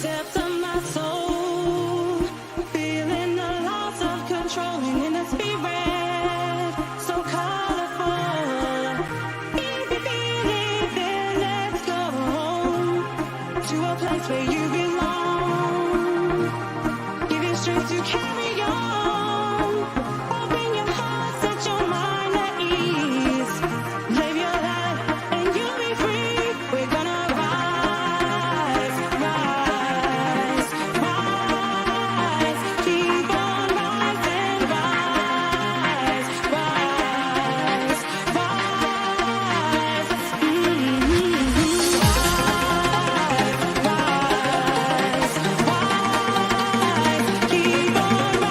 depths of my soul, feeling the loss of controlling in the spirit, so colorful. Easy feeling, then let's go to a place where you belong. Give you strength to carry on. Open your heart, set your mind at ease. Live your life and you'll be free. We're gonna rise, rise, rise. Keep on rising, rise, rise, rise. Keep on rising,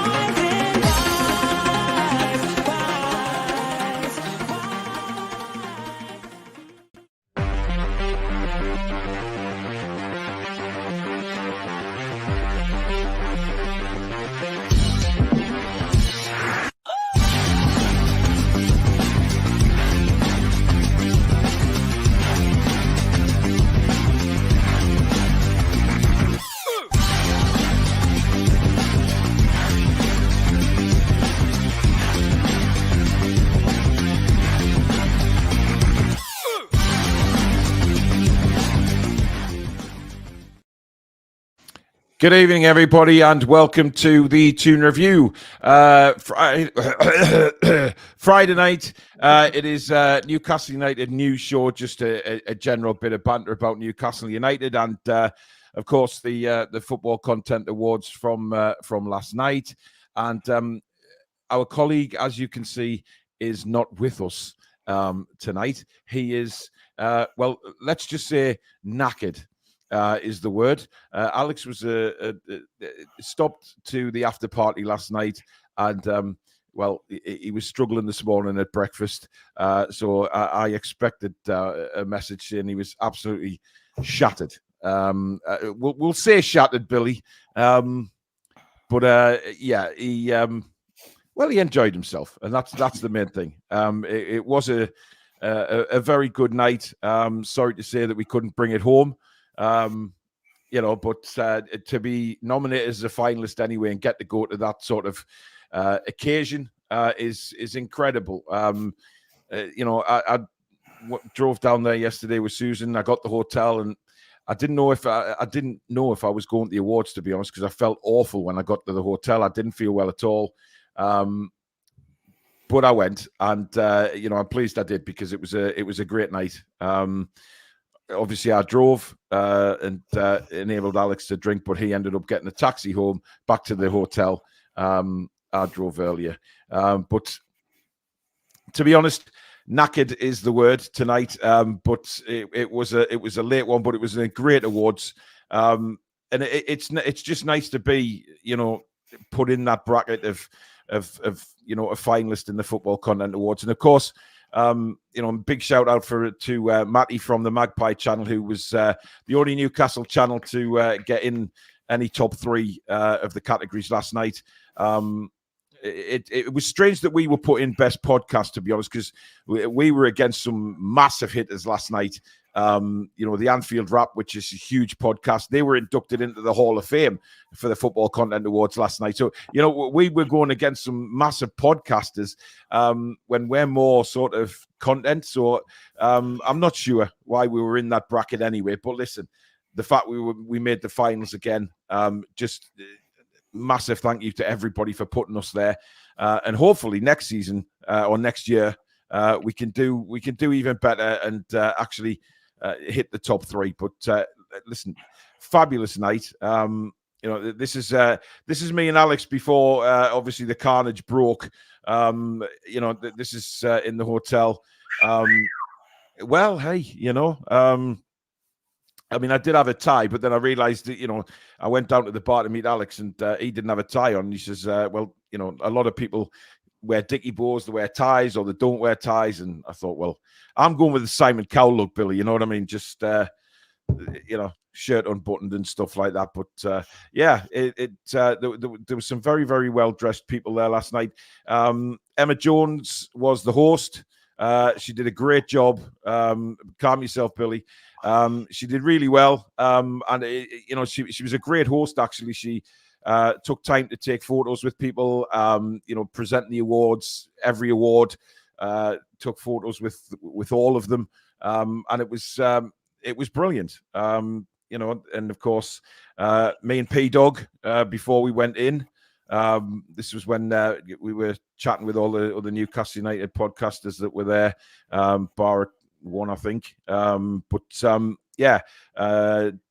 Good evening, everybody, and welcome to the Toon Review. Friday night, it is Newcastle United news show, just a general bit of banter about Newcastle United, and of course the football content awards from last night. And our colleague, as you can see, is not with us tonight. He is, well, let's just say knackered. Is the word. Alex was stopped to the after party last night, and well, he was struggling this morning at breakfast. So I expected a message saying he was absolutely shattered. We'll say shattered, Billy. But yeah, he enjoyed himself, and that's the main thing. It was a very good night. Sorry to say that we couldn't bring it home. But to be nominated as a finalist anyway and get to go to that sort of occasion is incredible. I drove down there yesterday with Susan. I got the hotel, and I didn't know if I was going to the awards, to be honest, because I felt awful when I got to the hotel. I didn't feel well at all. But I went, and I'm pleased I did, because it was a great night. Obviously, I drove and enabled Alex to drink, but he ended up getting a taxi home back to the hotel. I drove earlier. But to be honest, knackered is the word tonight. But it was a late one, but it was a great awards. And it's just nice to be, put in that bracket of a finalist in the Football Content Awards. And of course, big shout out to Matty from the Magpie channel, who was the only Newcastle channel to get in any top three of the categories last night. It was strange that we were put in best podcast, to be honest, because we were against some massive hitters last night. The Anfield Rap, which is a huge podcast, they were inducted into the Hall of Fame for the Football Content Awards last night. So, we were going against some massive podcasters when we're more sort of content. So I'm not sure why we were in that bracket anyway. But listen, the fact we made the finals again, just massive thank you to everybody for putting us there. And hopefully next season or next year, we can do even better and actually hit the top three. But listen, fabulous night. This is me and Alex before obviously the carnage broke. This is in the hotel. Well, hey, I mean, I did have a tie, but then I realized that, I went down to the bar to meet Alex, and he didn't have a tie on. He says, a lot of people wear dicky bows, they wear ties, or they don't wear ties. And I thought, well, I'm going with the Simon Cowell look, Billy. You know what I mean? Just, shirt unbuttoned and stuff like that. But there was some very, very well-dressed people there last night. Emma Jones was the host. She did a great job. Calm yourself, Billy. She did really well. And she was a great host. Actually, she took time to take photos with people. Presenting the awards, every award. Took photos with all of them, and it was brilliant. And of course, me and P Dog before we went in. This was when we were chatting with all the other Newcastle United podcasters that were there, bar one, I think.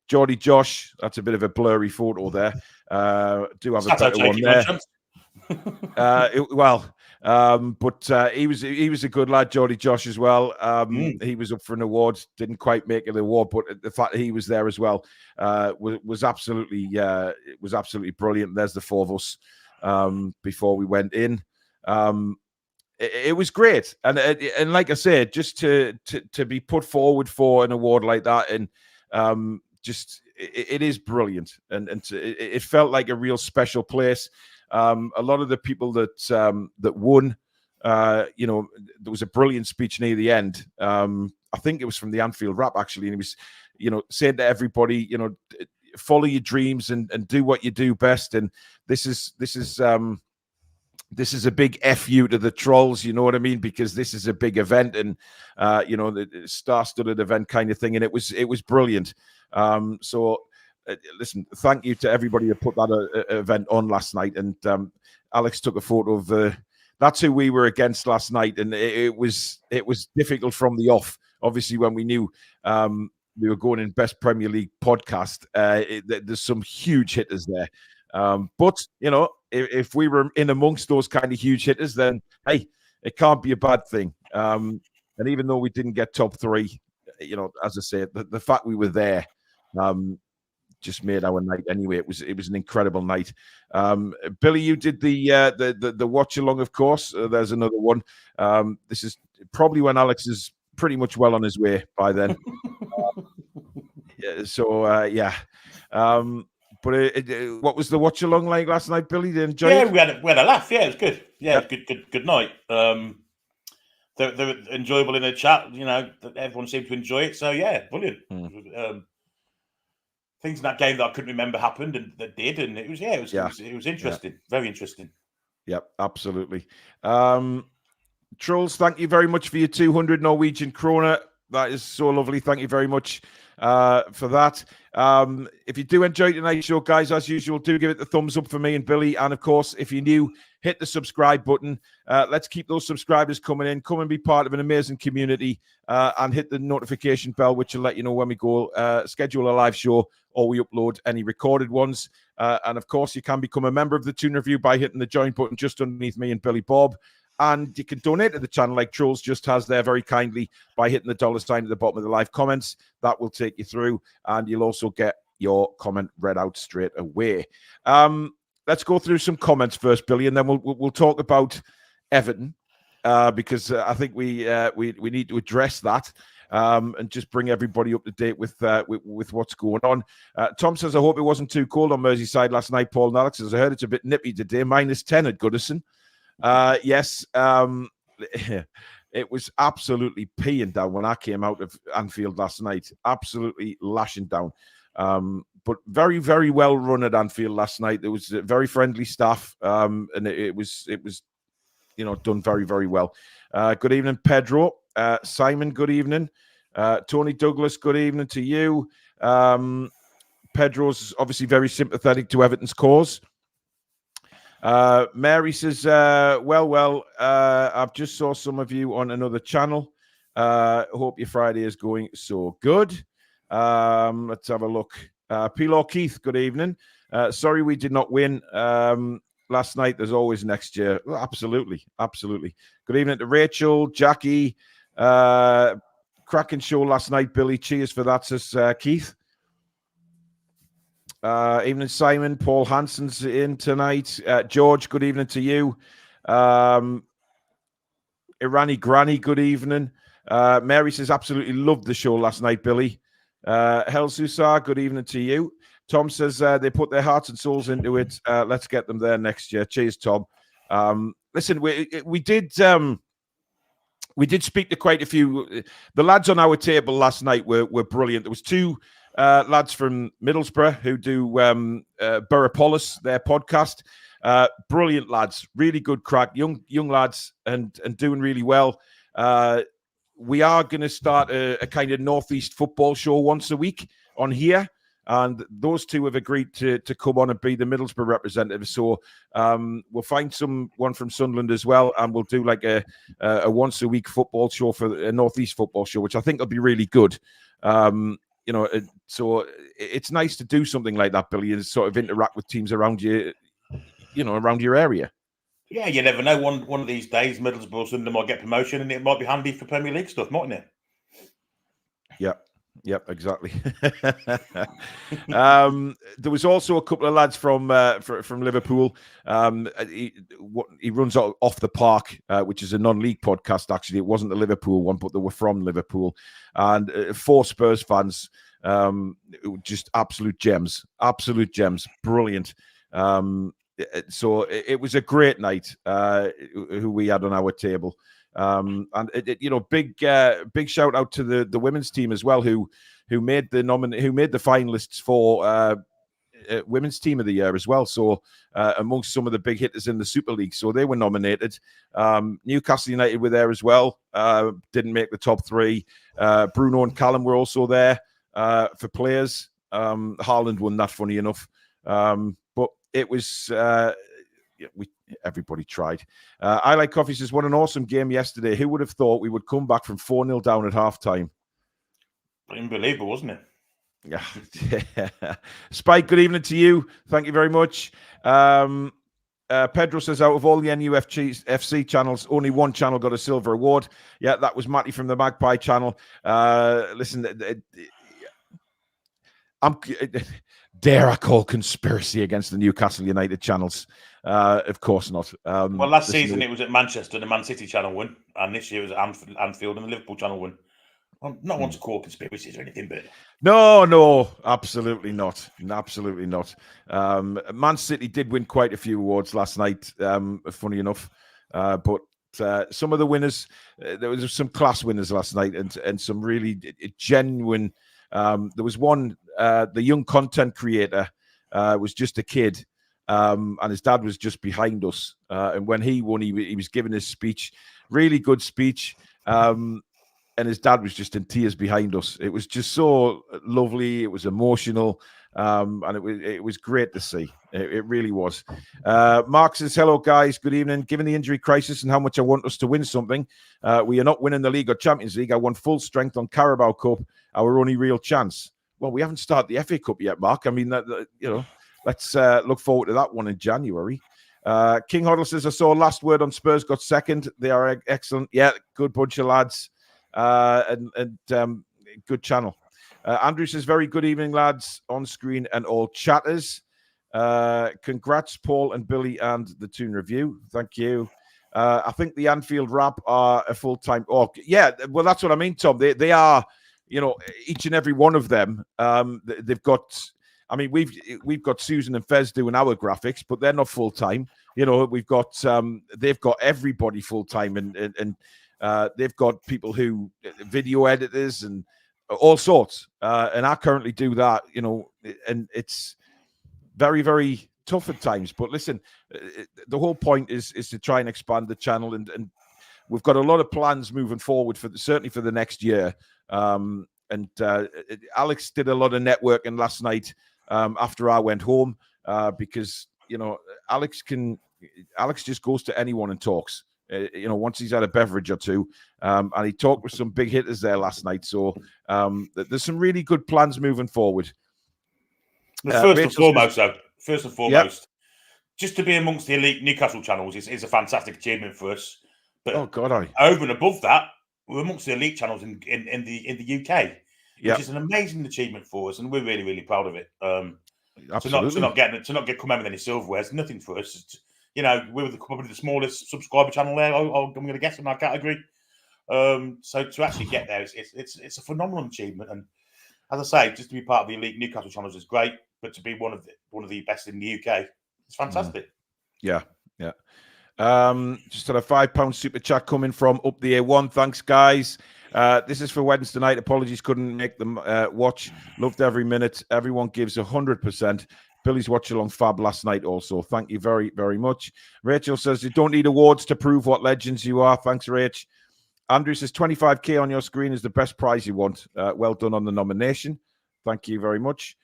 Geordie Josh, that's a bit of a blurry photo there. Do have a better one there. He was a good lad, Geordie Josh, as well. He was up for an award, didn't quite make it the award, but the fact that he was there as well was absolutely brilliant. There's the four of us before we went in. It was great, and like I said, just to be put forward for an award like that, and it is brilliant, and it felt like a real special place. A lot of the people that won, there was a brilliant speech near the end. I think it was from the Anfield Rap, actually, and he was, saying to everybody, follow your dreams and do what you do best. And this is a big FU to the trolls, you know what I mean? Because this is a big event, and the star-studded event kind of thing, and it was brilliant. Listen, thank you to everybody who put that event on last night. And Alex took a photo of that's who we were against last night, and it was difficult from the off. Obviously, when we knew we were going in Best Premier League podcast, there's some huge hitters there. But if we were in amongst those kind of huge hitters, then hey, it can't be a bad thing. And even though we didn't get top three, as I said, the fact we were there just made our night anyway. It was an incredible night. Billy, you did the watch along, of course. There's another one. This is probably when Alex is pretty much well on his way by then. What was the watch along like last night, Billy? Did you enjoy it? We had a laugh. Yeah, it was good. Yeah, good night. They're enjoyable in the chat. Everyone seemed to enjoy it. So yeah, brilliant. Things in that game that I couldn't remember happened and that did, and it was interesting, very interesting. Yep, absolutely. Trolls, thank you very much for your 200 Norwegian kroner. That is so lovely. Thank you very much for that. If you do enjoy tonight's show, guys, as usual, do give it the thumbs up for me and Billy. And of course, if you're new, hit the subscribe button. Let's keep those subscribers coming in. Come and be part of an amazing community, and hit the notification bell, which will let you know when we go schedule a live show or we upload any recorded ones. And of course, you can become a member of the Toon Review by hitting the join button just underneath me and Billy Bob. And you can donate to the channel like Trolls just has there very kindly by hitting the $ at the bottom of the live comments. That will take you through, and you'll also get your comment read out straight away. Let's go through some comments first, Billy, and then we'll talk about Everton, because I think we need to address that and just bring everybody up to date with what's going on. Tom says, I hope it wasn't too cold on Merseyside last night. Paul and Alex says, I heard it's a bit nippy today, -10 at Goodison. Yes, it was absolutely peeing down when I came out of Anfield last night. Absolutely lashing down. But very, very well run at Anfield last night. There was very friendly staff, and it was done very, very well. Good evening, Pedro. Simon, good evening. Tony Douglas, good evening to you. Pedro's obviously very sympathetic to Everton's cause. Mary says, I've just saw some of you on another channel. Hope your Friday is going so good. Let's have a look. Pilar Keith, good evening. Sorry we did not win last night. There's always next year. Well, absolutely. Good evening to Rachel, Jackie. Cracking show last night, Billy. Cheers for that, says Keith. Evening, Simon. Paul Hansen's in tonight. George, good evening to you. Irani Granny, good evening. Mary says, absolutely loved the show last night, Billy. Helsusar, good evening to you. Tom says they put their hearts and souls into it. Let's get them there next year. Cheers, Tom. Listen, we did we did speak to quite a few. The lads on our table last night were brilliant. There was two lads from Middlesbrough who do Burropolis, their podcast. Brilliant lads, really good crack, young lads, and doing really well. We are going to start a kind of Northeast football show once a week on here. And those two have agreed to come on and be the Middlesbrough representatives. So we'll find someone from Sunderland as well, and we'll do like a once a week football show for a Northeast football show, which I think will be really good. So it's nice to do something like that, Billy, and sort of interact with teams around you, around your area. Yeah, you never know. One of these days, Middlesbrough Sunderland might get promotion, and it might be handy for Premier League stuff, mightn't it? Yeah. Yep, exactly. There was also a couple of lads from Liverpool. He runs Off the Park, which is a non-league podcast. Actually, it wasn't the Liverpool one, but they were from Liverpool. And 4 Spurs fans, just absolute gems, brilliant. So it was a great night. Who we had on our table. And big shout out to the women's team as well, who made the finalists for women's team of the year as well. So amongst some of the big hitters in the Super League, so they were nominated. Newcastle United were there as well. Didn't make the top 3. Bruno and Callum were also there for players. Haaland won that, funny enough. But it was. Everybody tried. I Like Coffee says, what an awesome game yesterday. Who would have thought we would come back from 4-0 down at halftime? Unbelievable, wasn't it? Yeah. Spike, good evening to you. Thank you very much. Pedro says, out of all the NUFC FC channels, only one channel got a silver award. Yeah, that was Matty from the Magpie channel. Listen, dare I call conspiracy against the Newcastle United channels? Of course not. Well, last season it was at Manchester, the Man City channel won, and this year it was at Anfield and the Liverpool channel won. I'm not one to call conspiracies or anything, but no, absolutely not. Absolutely not. Man City did win quite a few awards last night, funny enough, but some of the winners, there was some class winners last night, and some really genuine. There was one, the young content creator was just a kid. And his dad was just behind us. And when he won, he was giving his speech, really good speech. And his dad was just in tears behind us. It was just so lovely. It was emotional. And it was great to see. It really was. Mark says, hello, guys. Good evening. Given the injury crisis and how much I want us to win something, we are not winning the league or Champions League. I want full strength on Carabao Cup, our only real chance. Well, we haven't started the FA Cup yet, Mark. I mean, let's look forward to that one in January. King Hoddle says, I saw last word on Spurs got second. They are excellent. Yeah, good bunch of lads. And good channel. Andrew says, very good evening, lads, on screen and all chatters. Congrats, Paul and Billy and the Toon Review. Thank you. I think the Anfield Rap are a full-time. Oh, yeah, well, that's what I mean, Tom. They are, each and every one of them. They've got. I mean, we've got Susan and Fez doing our graphics, but they're not full time. We've got they've got everybody full time, and they've got people who video editors and all sorts. And I currently do that, and it's very, very tough at times. But listen, the whole point is to try and expand the channel, and we've got a lot of plans moving forward certainly for the next year. And Alex did a lot of networking last night. After I went home, because Alex just goes to anyone and talks. Once he's had a beverage or two, and he talked with some big hitters there last night. So there's some really good plans moving forward. First and foremost, just to be amongst the elite Newcastle channels is a fantastic achievement for us. But over and above that, we're amongst the elite channels in the UK. Which is an amazing achievement for us, and we're really, really proud of it. Absolutely. To not come out with any silverware is nothing for us. We're probably the smallest subscriber channel there. I'm going to guess in our category. So to actually get there, it's a phenomenal achievement. And as I say, just to be part of the elite Newcastle channels is great, but to be one of the best in the UK, it's fantastic. Yeah. Just had a £5 super chat coming from Up the A1. Thanks, guys. This is for Wednesday night. Apologies, couldn't make them watch. Loved every minute. Everyone gives 100%. Billy's watch along fab last night also. Thank you very, very much. Rachel says, you don't need awards to prove what legends you are. Thanks, Rach. Andrew says, 25k on your screen is the best prize you want. Well done on the nomination. Thank you very much.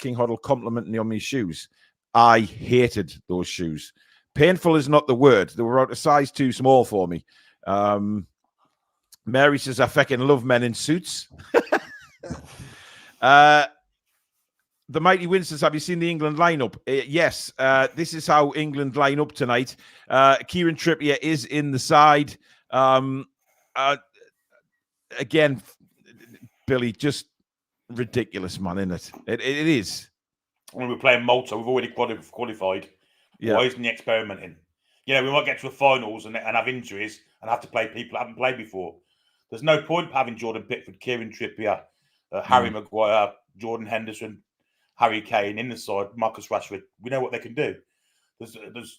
King Hoddle complimenting me on my shoes. I hated those shoes. Painful is not the word. They were out a size too small for me. Mary says, I fucking love men in suits. The Mighty Win says, have you seen the England lineup? Yes. This is how England line up tonight. Kieran Trippier is in the side. Again, Billy, just ridiculous, man, isn't it? It is. When we're playing Malta, we've already qualified. Yeah. Why isn't he experimenting? You know, we might get to the finals and have injuries and have to play people that haven't played before. There's no point having Jordan Pickford, Kieran Trippier, Harry Maguire, Jordan Henderson, Harry Kane in the side, Marcus Rashford. We know what they can do. There's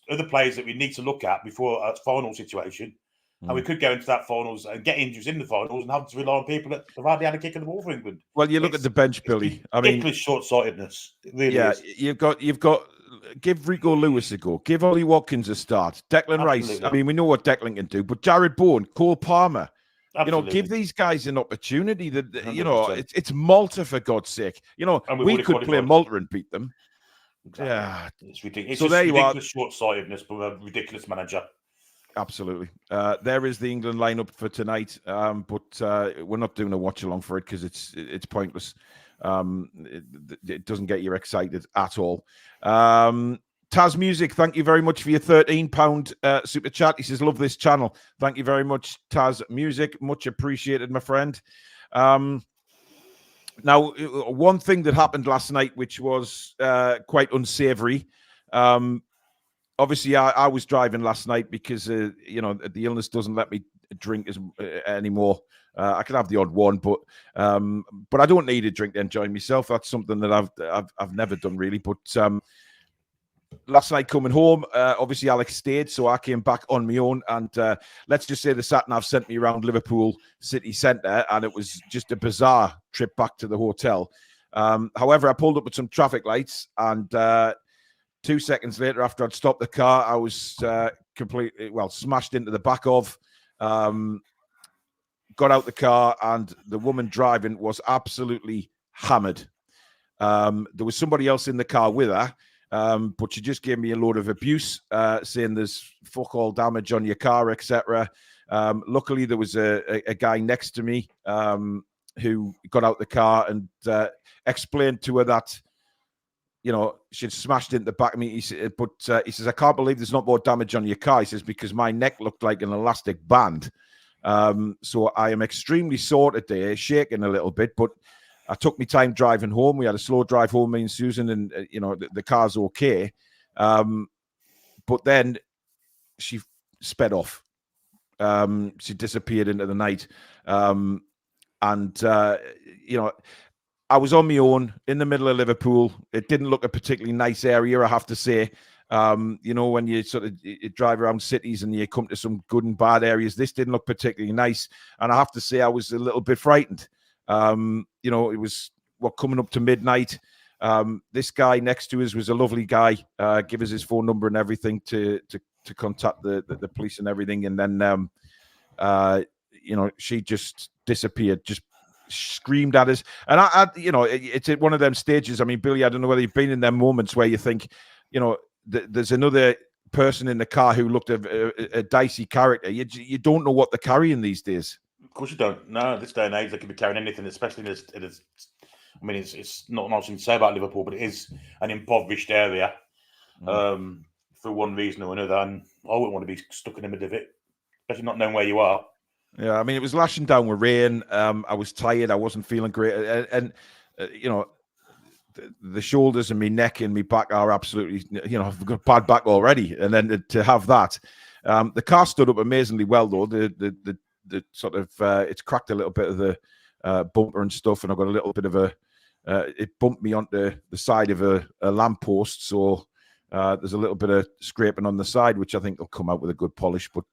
other players that we need to look at before a final situation. And we could go into that finals and get injuries in the finals and have to rely on people that have hardly had a kick in the ball for England. Well, you look at the bench, Billy. I mean, short-sightedness. It really is. You've got. Give Rico Lewis a go. Give Ollie Watkins a start. Declan Rice. I mean, we know what Declan can do, but Jared Bowen, Cole Palmer. Absolutely. Give these guys an opportunity. That it's Malta, for God's sake. We could play Malta and beat them. Exactly. Yeah, it's ridiculous. So there you are. Short-sightedness from a ridiculous manager. Absolutely. There is the England lineup for tonight, but we're not doing a watch along for it because it's pointless. It doesn't get you excited at all. Taz Music, thank you very much for your £13 super chat. He says, love this channel. Thank you very much, Taz Music. Much appreciated, my friend. Now, one thing that happened last night, which was quite unsavory. Obviously, I was driving last night because, the illness doesn't let me drink anymore. I can have the odd one, but I don't need a drink to enjoy myself. That's something that I've never done really. But last night coming home, obviously Alex stayed, so I came back on my own. And let's just say the sat-nav sent me around Liverpool city centre, and it was just a bizarre trip back to the hotel. However, I pulled up at some traffic lights, and 2 seconds later, after I'd stopped the car, I was completely, smashed into the back of. Got out the car, and the woman driving was absolutely hammered. There was somebody else in the car with her, but she just gave me a load of abuse, saying there's fuck all damage on your car, etc. Luckily, there was a guy next to me who got out the car and explained to her that, she'd smashed into the back of me. He said, he says, I can't believe there's not more damage on your car. He says, because my neck looked like an elastic band. So I am extremely sore today, shaking a little bit, but I took my time driving home. We had a slow drive home, me and Susan, and, the car's okay. But then she sped off. She disappeared into the night. I was on my own in the middle of Liverpool. It didn't look a particularly nice area, I have to say. When you you drive around cities and you come to some good and bad areas, this didn't look particularly nice. And I have to say I was a little bit frightened. It was coming up to midnight. This guy next to us was a lovely guy. Give us his phone number and everything to contact the police and everything. And then, she just disappeared, just screamed at us. And it's at one of them stages. I mean, Billy, I don't know whether you've been in them moments where you think, there's another person in the car who looked a dicey character. You don't know what they're carrying these days. Of course you don't. No, this day and age, they could be carrying anything, especially it's not nice to say about Liverpool, but it is an impoverished area for one reason or another. And I wouldn't want to be stuck in the middle of it, especially not knowing where you are. Yeah, I mean, it was lashing down with rain. I was tired. I wasn't feeling great. And the shoulders and my neck and my back are absolutely, I've got a bad back already. And then to have that, the car stood up amazingly well, though. The sort of, it's cracked a little bit of the bumper and stuff. And I got a little bit of it bumped me onto the side of a lamppost. So There's a little bit of scraping on the side, which I think will come out with a good polish. But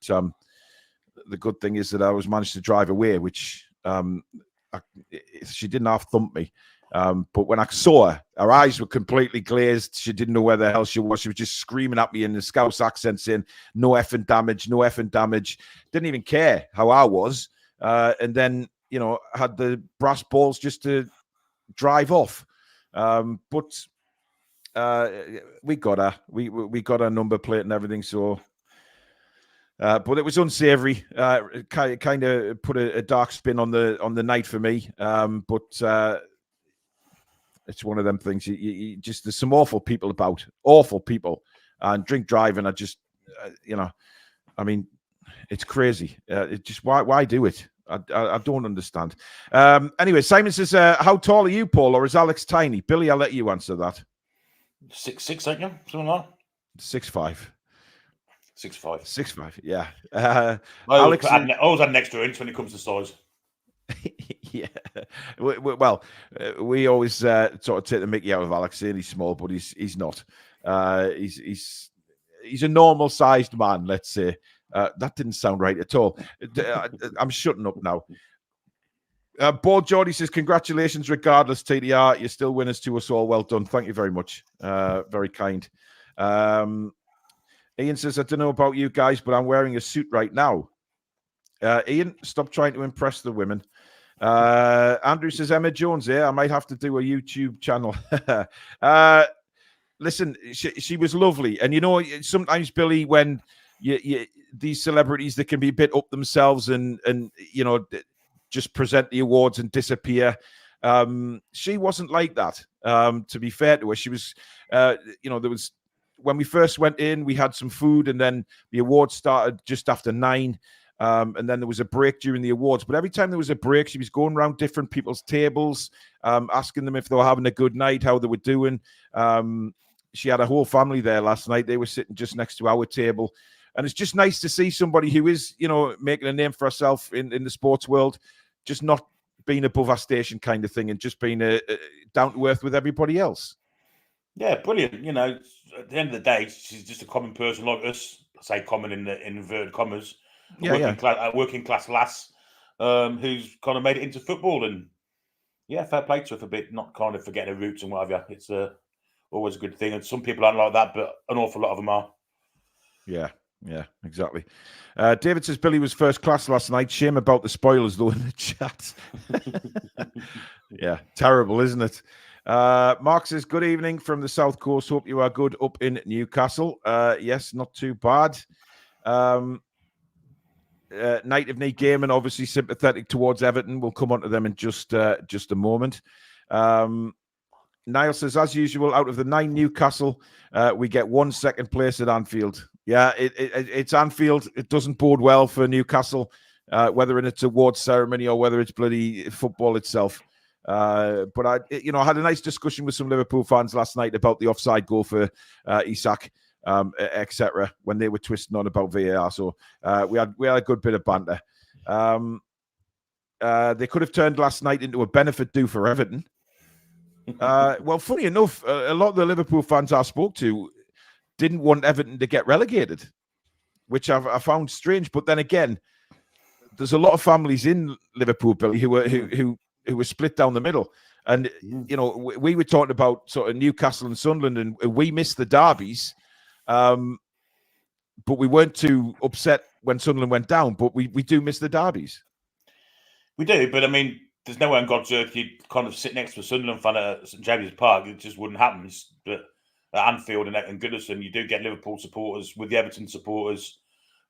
the good thing is that I was managed to drive away, which she didn't half thump me. But when I saw her eyes were completely glazed. She didn't know where the hell she was. She was just screaming at me in the Scouse accent saying, no effing damage, no effing damage. Didn't even care how I was. And then, had the brass balls just to drive off. But we got her. We got her number plate and everything. So, but it was unsavoury. Kind of put a dark spin on the night for me. But it's one of them things. You just there's some awful people about, awful people, and drink driving. I just, I mean, it's crazy. It just why do it? I don't understand. Anyway, Simon says, "How tall are you, Paul, or is Alex tiny?" Billy, I'll let you answer that. 6'6", ain't you? Something like that. 6'5". 6'5". 6'5". Yeah. Alex, I always had an extra inch when it comes to size. Yeah. Well, we always sort of take the mickey out of Alex, saying he's small, but he's not. He's a normal sized man, let's say. That didn't sound right at all. I'm shutting up now. Board Geordie says, congratulations, regardless, TDR. You're still winners to us all. Well done. Thank you very much. Very kind. Ian says, I don't know about you guys, but I'm wearing a suit right now. Ian, stop trying to impress the women. Andrew says, Emma Jones here. I might have to do a YouTube channel. Listen, she was lovely. And, sometimes, Billy, when these celebrities that can be a bit up themselves and just present the awards and disappear. She wasn't like that. To be fair to her, she was, there was, when we first went in, we had some food and then the awards started just after 9. And then there was a break during the awards. But every time there was a break, she was going around different people's tables, asking them if they were having a good night, how they were doing. She had a whole family there last night. They were sitting just next to our table. And it's just nice to see somebody who is, making a name for herself in the sports world, just not being above our station kind of thing and just being down to earth with everybody else. Yeah, brilliant. At the end of the day, she's just a common person like us. I say common in inverted commas. Working class lass who's kind of made it into football. And yeah, fair play to her for a bit, not kind of forgetting her roots and whatever. It's always a good thing. And some people aren't like that, but an awful lot of them are. Yeah, exactly. David says Billy was first class last night. Shame about the spoilers, though, in the chat. Yeah, terrible, isn't it? Mark says, good evening from the South Coast. Hope you are good up in Newcastle. Yes, not too bad. Night of Knee Gaming, obviously sympathetic towards Everton. We'll come on to them in just a moment. Niall says, as usual, out of the 9 Newcastle, we get 1 second place at Anfield. Yeah, it's Anfield. It doesn't bode well for Newcastle, whether it's awards ceremony or whether it's bloody football itself. But I had a nice discussion with some Liverpool fans last night about the offside goal for Isak, etc. when they were twisting on about VAR. So we had a good bit of banter. They could have turned last night into a benefit due for Everton. Well, funny enough, a lot of the Liverpool fans I spoke to didn't want Everton to get relegated, which I found strange. But then again, there's a lot of families in Liverpool, Billy, who were split down the middle. And, we were talking about sort of Newcastle and Sunderland, and we missed the derbies. But we weren't too upset when Sunderland went down, but we do miss the derbies. We do, but I mean, there's no way on God's earth you'd kind of sit next to a Sunderland fan at St James's Park. It just wouldn't happen. But at Anfield and Goodison, you do get Liverpool supporters with the Everton supporters.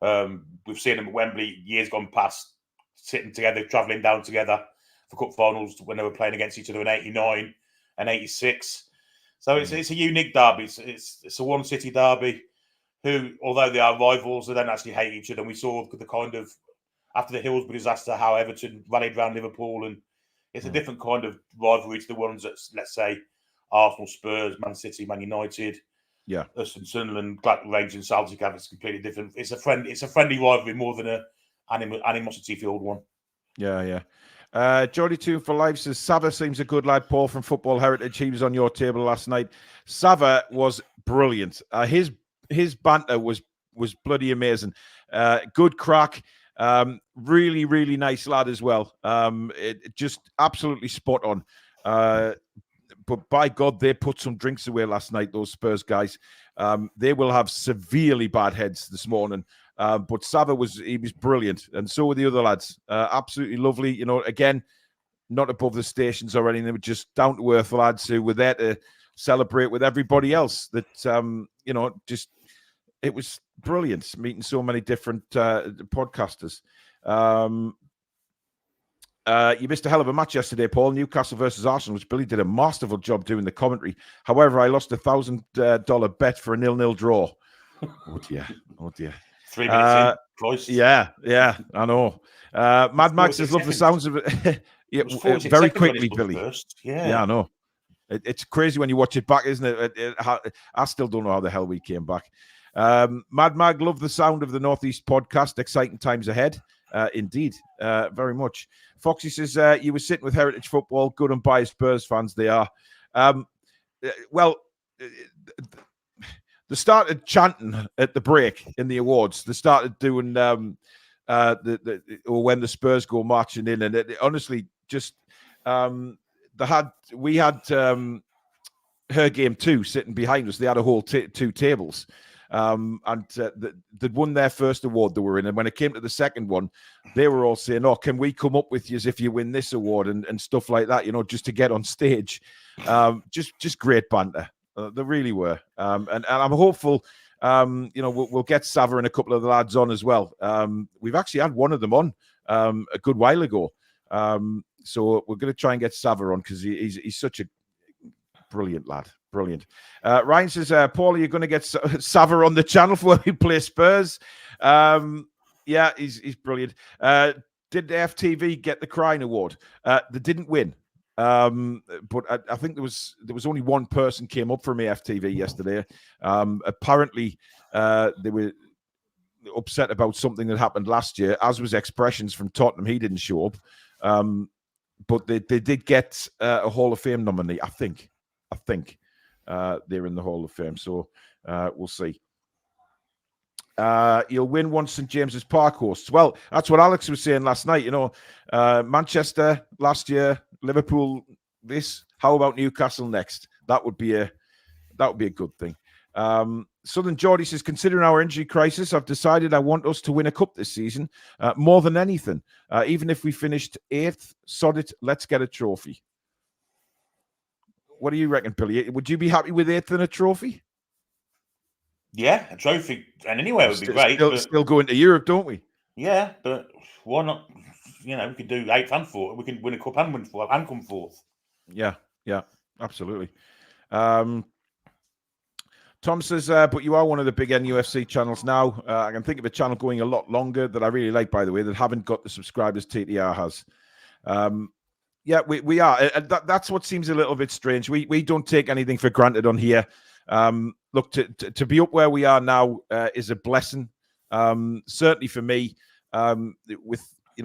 We've seen them at Wembley years gone past, sitting together, travelling down together for cup finals when they were playing against each other in '89 and '86. So it's a unique derby. It's a one city derby. Who, although they are rivals, they don't actually hate each other. And we saw the kind of after the Hillsborough disaster how Everton rallied around Liverpool, and it's a different kind of rivalry to the ones that, let's say, Arsenal, Spurs, Man City, Man United, us and Sunderland, Rangers and Celtic have. It's completely different. It's a friendly rivalry more than a animosity-filled one. Yeah. Geordie Toon for Life says, Sava seems a good lad, Paul, from Football Heritage. He was on your table last night. Sava was brilliant. His banter was bloody amazing. Good crack. Really, really nice lad as well. It just absolutely spot on. But by God, they put some drinks away last night, those Spurs guys. They will have severely bad heads this morning. But Sava was brilliant, and so were the other lads. Absolutely lovely. You know, again, not above the stations or anything. They were just down to earth lads who were there to celebrate with everybody else. That you know, just it was brilliant meeting so many different podcasters. You missed a hell of a match yesterday, Paul. Newcastle versus Arsenal, which Billy did a masterful job doing the commentary. However, I lost $1,000 bet for a 0-0 draw. Oh dear. 3 minutes in, Christ. Yeah, I know. Mad Max says, love the sounds of it. Very quickly, Billy. Yeah, I know. It's crazy when you watch it back, isn't it? I still don't know how the hell we came back. Mad Mag, love the sound of the Northeast podcast. Exciting times ahead. Indeed, very much. Foxy says, you were sitting with Heritage Football, good and biased Spurs fans they are. Well, they started chanting at the break in the awards. They started doing when the Spurs go marching in, and it honestly just we had her game 2 sitting behind us. They had a whole 2 tables. They'd won their first award they were in, and when it came to the second one, they were all saying, "Oh, can we come up with you if you win this award?" and stuff like that, you know, just to get on stage. Just great banter. They really were, and I'm hopeful. You know, we'll get Sava and a couple of the lads on as well. We've actually had one of them on a good while ago, so we're going to try and get Sava on because he's such a brilliant lad. Brilliant. Ryan says, Paul, are you going to get Sava on the channel for when we play Spurs? Yeah, he's brilliant. Did the FTV get the Crying Award? They didn't win. But I think there was only one person came up from FTV yesterday. Apparently, they were upset about something that happened last year, as was Expressions from Tottenham. He didn't show up. But they did get a Hall of Fame nominee, I think. They're in the Hall of Fame, so we'll see. You'll win one St James's Park hosts. Well, that's what Alex was saying last night. You know, Manchester last year, Liverpool this. How about Newcastle next? That would be a good thing. Southern Geordie says, considering our injury crisis, I've decided I want us to win a cup this season more than anything. Even if we finished 8th, sod it, let's get a trophy. What do you reckon, Billy? Would you be happy with 8th and a trophy? Yeah, a trophy, and anywhere would be great. Still going to Europe, don't we? Yeah, but why not? You know, we could do 8th and 4th. We can win a cup and win 4th and come 4th. Yeah, absolutely. Tom says, but you are one of the big NUFC channels now. I can think of a channel going a lot longer that I really like, by the way, that haven't got the subscribers TTR has. Yeah, we are. That's what seems a little bit strange. We don't take anything for granted on here. Look, to be up where we are now is a blessing. Certainly for me, with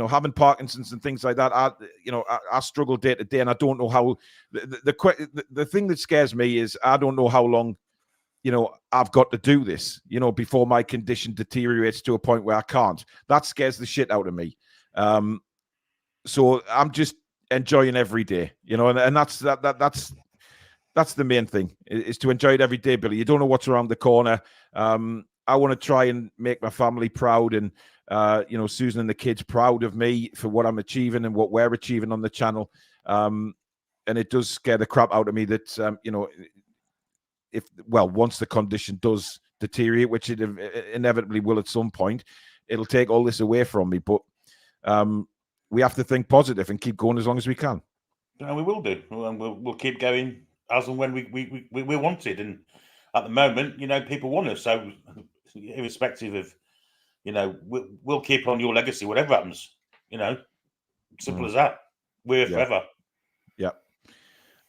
having Parkinson's and things like that. I struggle day to day, and I don't know how. The thing that scares me is I don't know how long I've got to do this. Before my condition deteriorates to a point where I can't. That scares the shit out of me. So I'm just enjoying every day, and that's the main thing, is to enjoy it every day, Billy. You don't know what's around the corner. I want to try and make my family proud, and Susan and the kids proud of me for what I'm achieving and what we're achieving on the channel. And it does scare the crap out of me that once the condition does deteriorate, which it inevitably will at some point, it'll take all this away from me. But we have to think positive and keep going as long as we can. And we will do. We'll keep going as and when we wanted. And at the moment, people want us. So irrespective of, we'll keep on your legacy, whatever happens. Simple as that. We're forever. Yeah.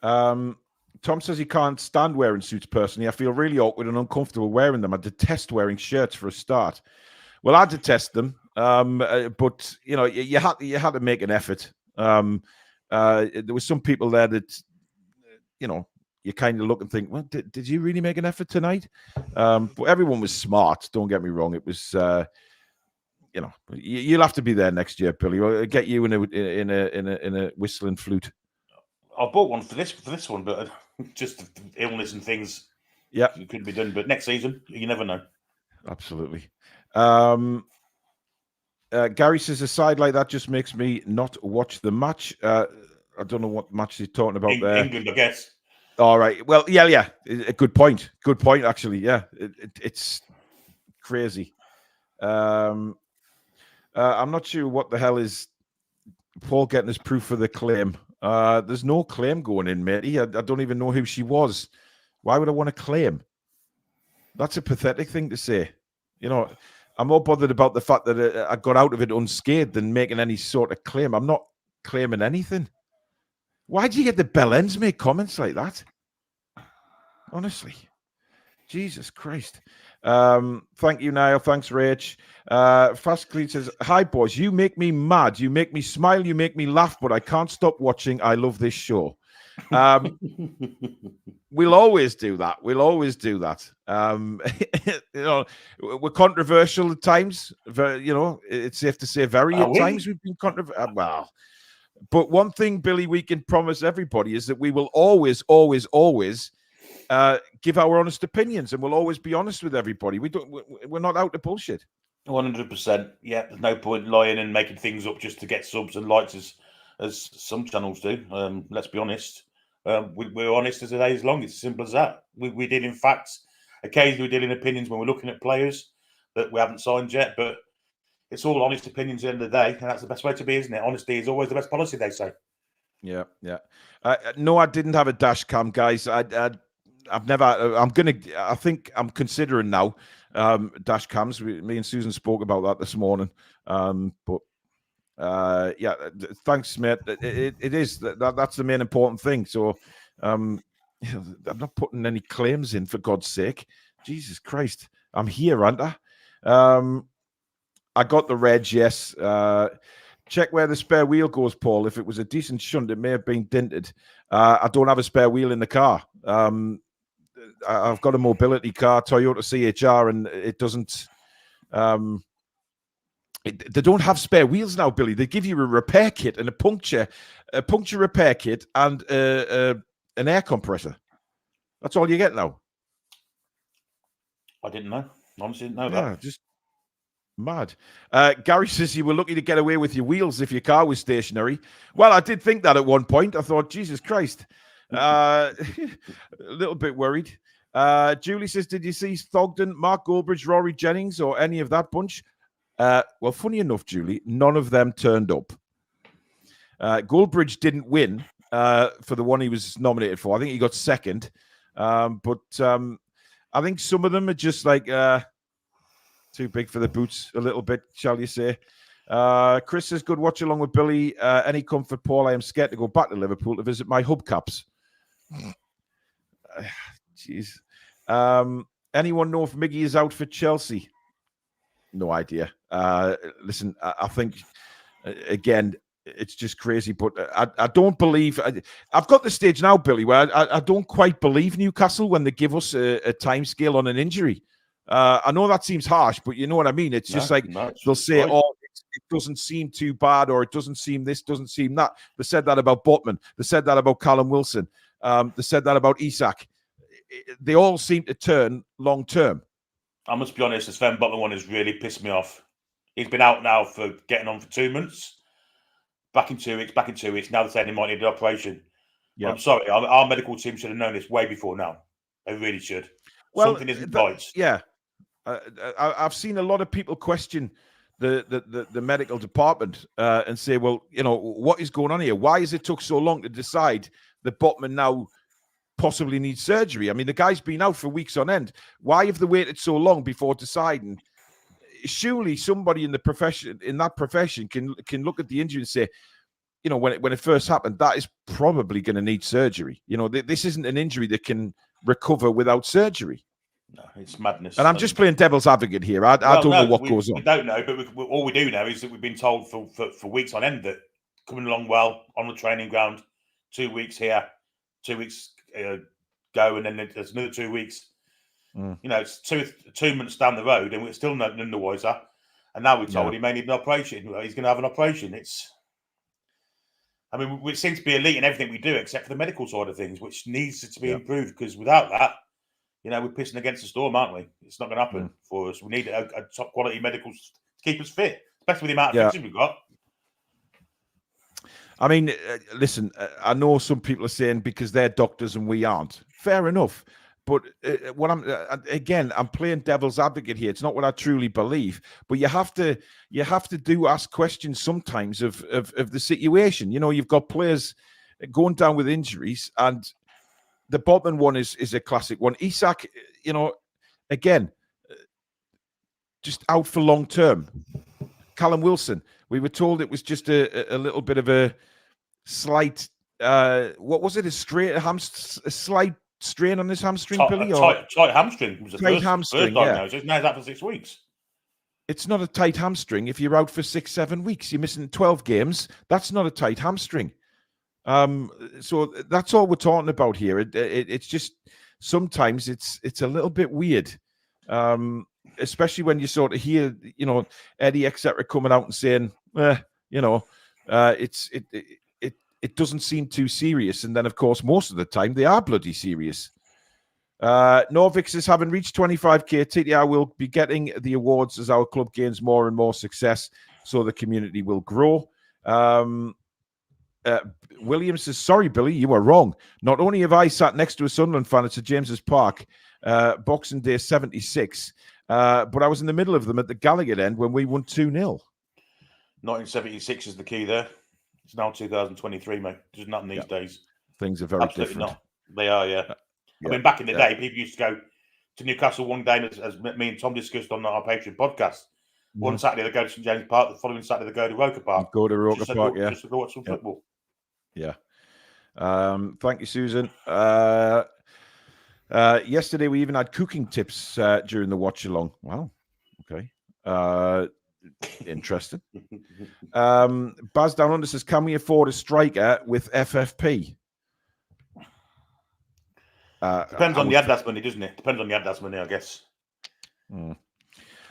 Tom says he can't stand wearing suits personally. I feel really awkward and uncomfortable wearing them. I detest wearing shirts for a start. Well, I detest them. But you had to make an effort. There were some people there that you kind of look and think, well, did you really make an effort tonight? But everyone was smart. Don't get me wrong. It was, you'll have to be there next year, Billy. We'll get you in a whistling flute. I bought one for this one, but just illness and things. Yeah, it could be done. But next season, you never know. Absolutely. Gary says a side like that just makes me not watch the match. I don't know what match he's talking about there. England, I guess. All right. Well, yeah. A good point. Good point, actually. Yeah, it's crazy. I'm not sure what the hell is Paul getting his proof for the claim. There's no claim going in, matey. I don't even know who she was. Why would I want to claim? That's a pathetic thing to say. I'm more bothered about the fact that I got out of it unscathed than making any sort of claim. I'm not claiming anything. Why do you get the bell ends make comments like that? Honestly. Jesus Christ. Thank you, Niall. Thanks, Rach. Fastclean says, hi, boys. You make me mad. You make me smile. You make me laugh, but I can't stop watching. I love this show. We'll always do that. We'll always do that. We're controversial at times. It's safe to say very at times we've been controversial. Well, but one thing, Billy, we can promise everybody is that we will always, always, always give our honest opinions, and we'll always be honest with everybody. We're not out to bullshit. 100%. Yeah, there's no point lying and making things up just to get subs and likes as some channels do. Let's be honest. We're honest as a day is long. It's as simple as that. We deal in facts. Occasionally we deal in opinions when we're looking at players that we haven't signed yet, but it's all honest opinions at the end of the day, and that's the best way to be, isn't it? Honesty is always the best policy, they say. Yeah. No, I didn't have a dash cam, guys. I've never. I think I'm considering now dash cams. Me and Susan spoke about that this morning. But thanks, mate. It is that's the main important thing. So I'm not putting any claims in, for God's sake. Jesus Christ, I'm here, aren't I? I got the reg, yes. Check where the spare wheel goes, Paul. If it was a decent shunt, it may have been dented. I don't have a spare wheel in the car. I've got a mobility car, Toyota CHR, and it doesn't. They don't have spare wheels now, Billy. They give you a repair kit and a puncture repair kit, and an air compressor. That's all you get now. I didn't know. Honestly, didn't know that. Just mad. Gary says you were lucky to get away with your wheels if your car was stationary. Well, I did think that at one point. I thought, Jesus Christ. A little bit worried. Julie says, did you see Thogden, Mark Goldbridge, Rory Jennings, or any of that bunch? Well, funny enough, Julie, none of them turned up. Goldbridge didn't win for the one he was nominated for. I think he got second. But I think some of them are just like too big for the boots a little bit, shall you say. Chris says, good watch along with Billy. Any comfort, Paul? I am scared to go back to Liverpool to visit my hubcaps. Jeez. Anyone know if Miggy is out for Chelsea? No idea. Listen, I think, again, it's just crazy, but I don't believe... I've got the stage now, Billy, where I don't quite believe Newcastle when they give us a time scale on an injury. I know that seems harsh, but you know what I mean? It's just like they'll say, right. It doesn't seem too bad, or it doesn't seem this, doesn't seem that. They said that about Botman. They said that about Callum Wilson. They said that about Isak. They all seem to turn long term. I must be honest, the Sven Botman one has really pissed me off. He's been out now for getting on for 2 months. Back in 2 weeks. Now they're saying he might need an operation. Yep. I'm sorry, our medical team should have known this way before now. They really should. Well, something isn't right. Yeah. I've seen a lot of people question the medical department and say, well, what is going on here? Why has it took so long to decide that Botman now possibly needs surgery? I mean, the guy's been out for weeks on end. Why have they waited so long before deciding? Surely somebody in that profession can look at the injury and say, when it first happened, that is probably going to need surgery. This isn't an injury that can recover without surgery. No, it's madness. And I'm just playing devil's advocate here. I don't know what goes on. We don't know, but all we do know is that we've been told for weeks on end that coming along well on the training ground, 2 weeks here, 2 weeks go, and then there's another 2 weeks. You know, it's 2 months down the road, and we're still none the wiser. And now we're told he may need an operation. He's going to have an operation. I mean, we seem to be elite in everything we do, except for the medical side of things, which needs to be improved. Because without that, you know, we're pissing against the storm, aren't we? It's not going to happen for us. We need a top quality medical to keep us fit, especially with the amount of fixtures we've got. I mean, listen, I know some people are saying because they're doctors and we aren't. Fair enough. But what I'm playing devil's advocate here. It's not what I truly believe, but you have to ask questions sometimes of the situation. You know, you've got players going down with injuries, and the Botman one is a classic one. Isak, you know, again, just out for long term. Callum Wilson, we were told it was just a little bit of a slight, what was it? A slight strain on his hamstring, Billy? Tight hamstring was the first diagnosis. Now that for 6 weeks. It's not a tight hamstring. If you're out for 6-7 weeks, you're missing 12 games. That's not a tight hamstring. So that's all we're talking about here. It's just sometimes it's a little bit weird, especially when you sort of hear, you know, Eddie etc. coming out and saying, you know, it doesn't seem too serious. And then, of course, most of the time they are bloody serious. Norvix says, having reached 25k, TTR will be getting the awards as our club gains more and more success, so the community will grow. Williams says, sorry, Billy, you were wrong. Not only have I sat next to a Sunderland fan at St James's Park, Boxing Day 76, but I was in the middle of them at the Gallagher end when we won 2-0. 1976 is the key there. It's now 2023, mate. There's nothing these days. Things are very different. Not. They are, I mean, back in the day, people used to go to Newcastle one day, as me and Tom discussed on our Patreon podcast. One Saturday they go to St James Park, the following Saturday they go to Roker Park. Go to Roker Park, just to go watch some football. Yeah. Thank you, Susan. Yesterday we even had cooking tips during the watch along. Wow. Okay. Interesting. Baz Down Under says, can we afford a striker with FFP? Depends on the Adidas money, doesn't it? Depends on the Adidas money, I guess.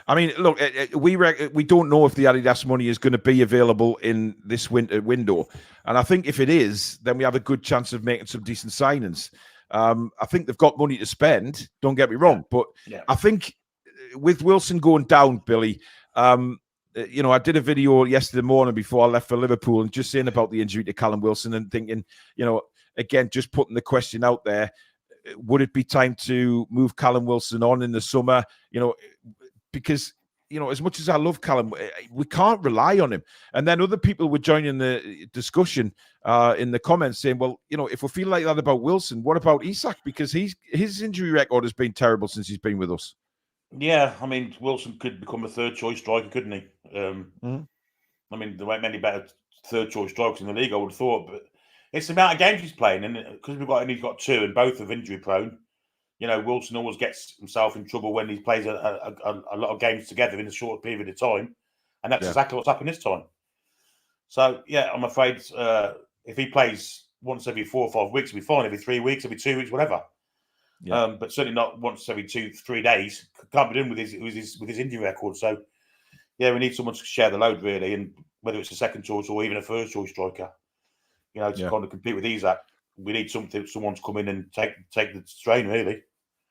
I mean, look, we don't know if the Adidas money is going to be available in this winter window. And I think if it is, then we have a good chance of making some decent signings. I think they've got money to spend, don't get me wrong. But I think with Wilson going down, Billy, you know, I did a video yesterday morning before I left for Liverpool and just saying about the injury to Callum Wilson and thinking, you know, again, just putting the question out there, would it be time to move Callum Wilson on in the summer? You know, because, you know, as much as I love Callum, we can't rely on him. And then other people were joining the discussion in the comments saying, well, you know, if we feel like that about Wilson, what about Isak? Because his injury record has been terrible since he's been with us. Yeah, I mean, Wilson could become a third choice striker, couldn't he? I mean, there weren't many better third choice strikers in the league, I would have thought, but it's the amount of games he's playing, and because he's got two, and both are injury prone. You know, Wilson always gets himself in trouble when he plays a lot of games together in a short period of time, and that's exactly what's happened this time. So, yeah, I'm afraid if he plays once every 4 or 5 weeks, he'll be fine. Every 3 weeks, every 2 weeks, whatever. But certainly not once every 2-3 days. Can't be done with his injury record. So, yeah, we need someone to share the load, really, and whether it's a second choice or even a first choice striker, you know, to kind of compete with Isak. We need someone to come in and take the strain, really.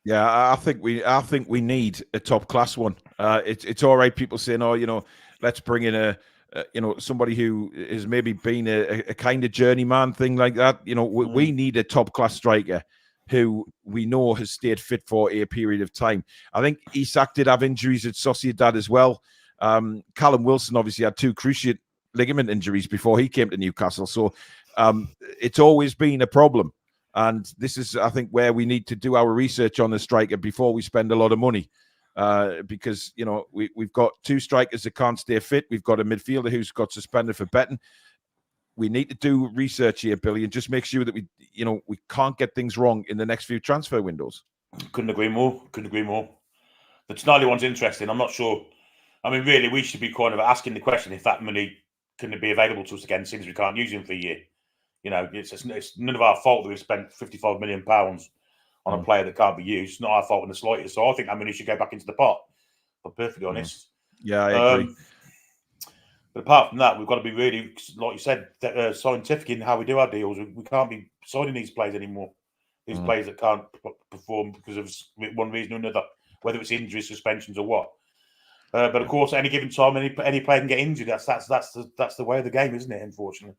Yeah, I think we need a top class one. It's all right. People saying, oh, you know, let's bring in somebody who has maybe been a kind of journeyman thing like that. You know, we need a top class striker who we know has stayed fit for a period of time. I think Isak did have injuries at Sociedad as well. Callum Wilson obviously had 2 cruciate ligament injuries before he came to Newcastle. So it's always been a problem. And this is, I think, where we need to do our research on the striker before we spend a lot of money. Because, you know, we've got 2 strikers that can't stay fit. We've got a midfielder who's got suspended for betting. We need to do research here, Billy, and just make sure that we can't get things wrong in the next few transfer windows. Couldn't agree more. The Tonali one's interesting. I'm not sure. I mean, really, we should be kind of asking the question if that money can be available to us again, since we can't use him for a year. You know, it's none of our fault that we've spent £55 million on a player that can't be used. It's not our fault in the slightest. So I think Aminu should go back into the pot. If I'm perfectly honest. Yeah, I agree. But apart from that, we've got to be really, like you said, scientific in how we do our deals. We can't be signing these players anymore. These players that can't perform because of one reason or another, whether it's injuries, suspensions, or what. But of course, at any given time, any player can get injured. That's the way of the game, isn't it? Unfortunately.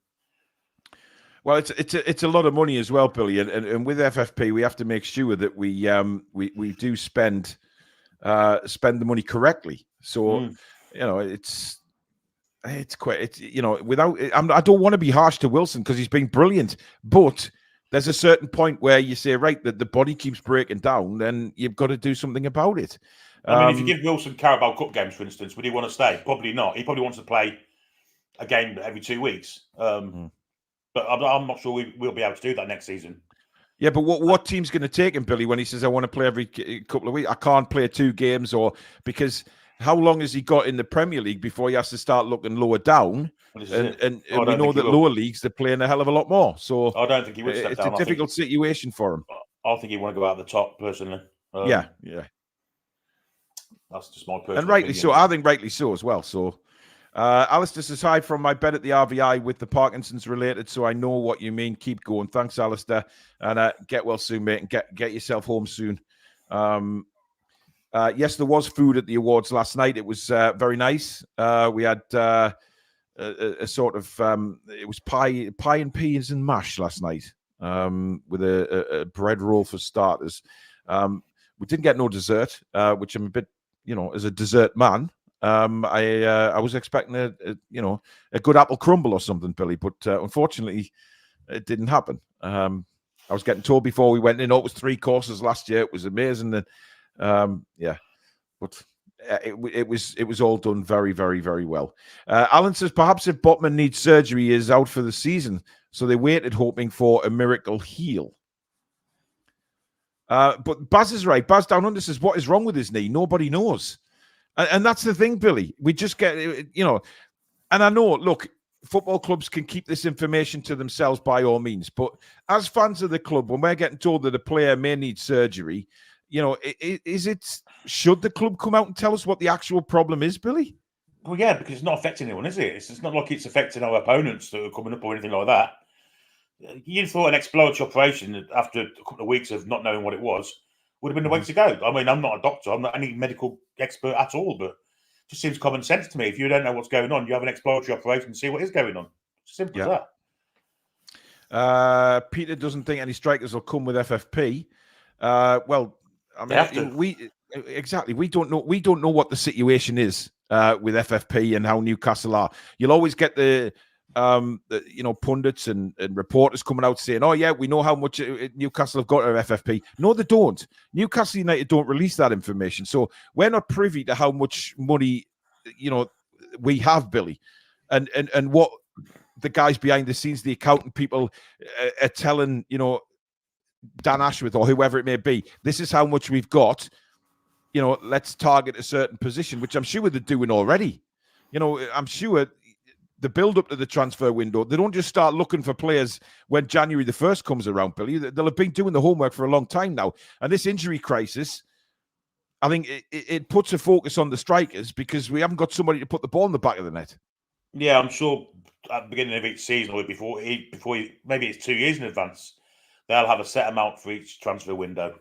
Well, it's a lot of money as well, Billy, and with FFP, we have to make sure that we do spend the money correctly. So it's quite without. I don't want to be harsh to Wilson because he's been brilliant, but there's a certain point where you say, right, that the body keeps breaking down, then you've got to do something about it. I mean, if you give Wilson Carabao Cup games, for instance, would he want to stay? Probably not. He probably wants to play a game every 2 weeks. But I'm not sure we'll be able to do that next season. Yeah, but what team's going to take him, Billy, when he says, I want to play every couple of weeks? I can't play 2 games, or because how long has he got in the Premier League before he has to start looking lower down? And we know that lower leagues, they're playing a hell of a lot more. So I don't think he would step down. It's a difficult situation for him. I think he'd want to go out the top, personally. Yeah. That's just my personal And rightly opinion. so. I think rightly so as well. So Alistair says, hi from my bed at the RVI with the Parkinson's related, so I know what you mean. Keep going. Thanks, Alistair. And get well soon, mate, and get yourself home soon. Yes, there was food at the awards last night. It was very nice. We had a sort of it was pie and peas and mash last night with a bread roll for starters. We didn't get no dessert, which I'm a bit, as a dessert man. I was expecting a good apple crumble or something, Billy, but unfortunately it didn't happen. I was getting told before we went in, it was 3 courses last year. It was amazing. And but it was all done very, very, very well. Alan says, perhaps if Botman needs surgery, he is out for the season. So they waited hoping for a miracle heal. But Baz is right. Baz Down Under says, what is wrong with his knee? Nobody knows. And that's the thing, Billy. We just get, and I know, look, football clubs can keep this information to themselves by all means. But as fans of the club, when we're getting told that a player may need surgery, should the club come out and tell us what the actual problem is, Billy? Well, yeah, because it's not affecting anyone, is it? It's not like it's affecting our opponents that are coming up or anything like that. You'd thought an exploratory operation after a couple of weeks of not knowing what it was would have been the way to go. I mean, I'm not a doctor. I'm not any medical expert at all, but it just seems common sense to me. If you don't know what's going on, you have an exploratory operation and see what is going on. It's simple as that. Peter doesn't think any strikers will come with FFP. Well, I mean, we don't know. We don't know what the situation is with FFP and how Newcastle are. You'll always get the pundits and reporters coming out saying, oh yeah, we know how much Newcastle have got of FFP. No, they don't. Newcastle United don't release that information. So we're not privy to how much money, we have, Billy. And what the guys behind the scenes, the accountant people are telling, Dan Ashworth or whoever it may be, this is how much we've got, let's target a certain position, which I'm sure they're doing already. I'm sure the build up to the transfer window, they don't just start looking for players when January the 1st comes around, Billy. They'll have been doing the homework for a long time now. And this injury crisis, I think it puts a focus on the strikers because we haven't got somebody to put the ball in the back of the net. Yeah, I'm sure at the beginning of each season or before maybe it's 2 years in advance, they'll have a set amount for each transfer window.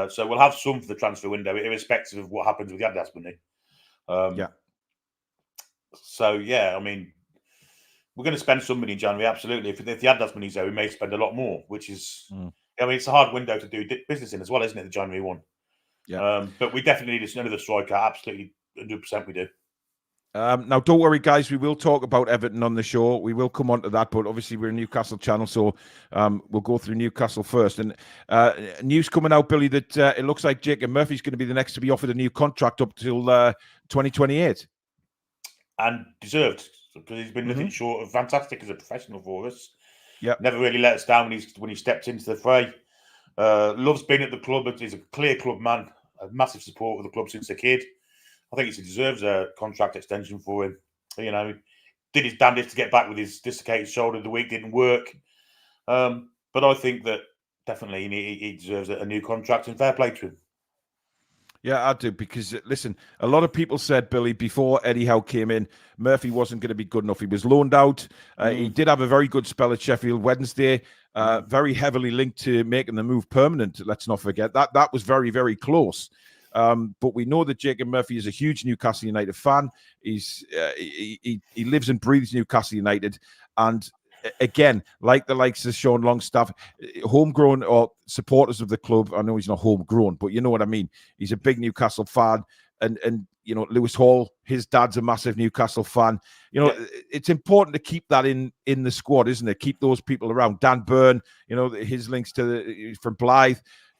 So we'll have some for the transfer window, irrespective of what happens with the Adidas money. So, yeah, I mean, we're going to spend some money in January, absolutely. If the Adidas money's there, we may spend a lot more, which is, I mean, it's a hard window to do business in as well, isn't it, the January one? Yeah. But we definitely need another striker, absolutely, 100% we do. Now, don't worry, guys. We will talk about Everton on the show. We will come on to that, but obviously we're a Newcastle channel, so we'll go through Newcastle first. And news coming out, Billy, that it looks like Jacob Murphy's going to be the next to be offered a new contract up till 2028. And deserved, because he's been nothing short of fantastic as a professional for us. Yeah, never really let us down when he stepped into the fray. Loves being at the club. He's a clear club man, a massive support of the club since a kid. I think he deserves a contract extension for him. Did his damnedest to get back with his dislocated shoulder. The week didn't work. But I think that definitely. He deserves a new contract, and fair play to him. Yeah, I do, because, listen, a lot of people said, Billy, before Eddie Howe came in, Murphy wasn't going to be good enough. He was loaned out. He did have a very good spell at Sheffield Wednesday, very heavily linked to making the move permanent. Let's not forget that. That was very, very close. But we know that Jacob Murphy is a huge Newcastle United fan. He lives and breathes Newcastle United. And again, like the likes of Sean Longstaff, homegrown or supporters of the club. I know he's not homegrown, but you know what I mean. He's a big Newcastle fan, and you know, Lewis Hall, his dad's a massive Newcastle fan. You know, it's important to keep that in the squad, isn't it? Keep those people around. Dan Byrne, you know, his links to from Blythe.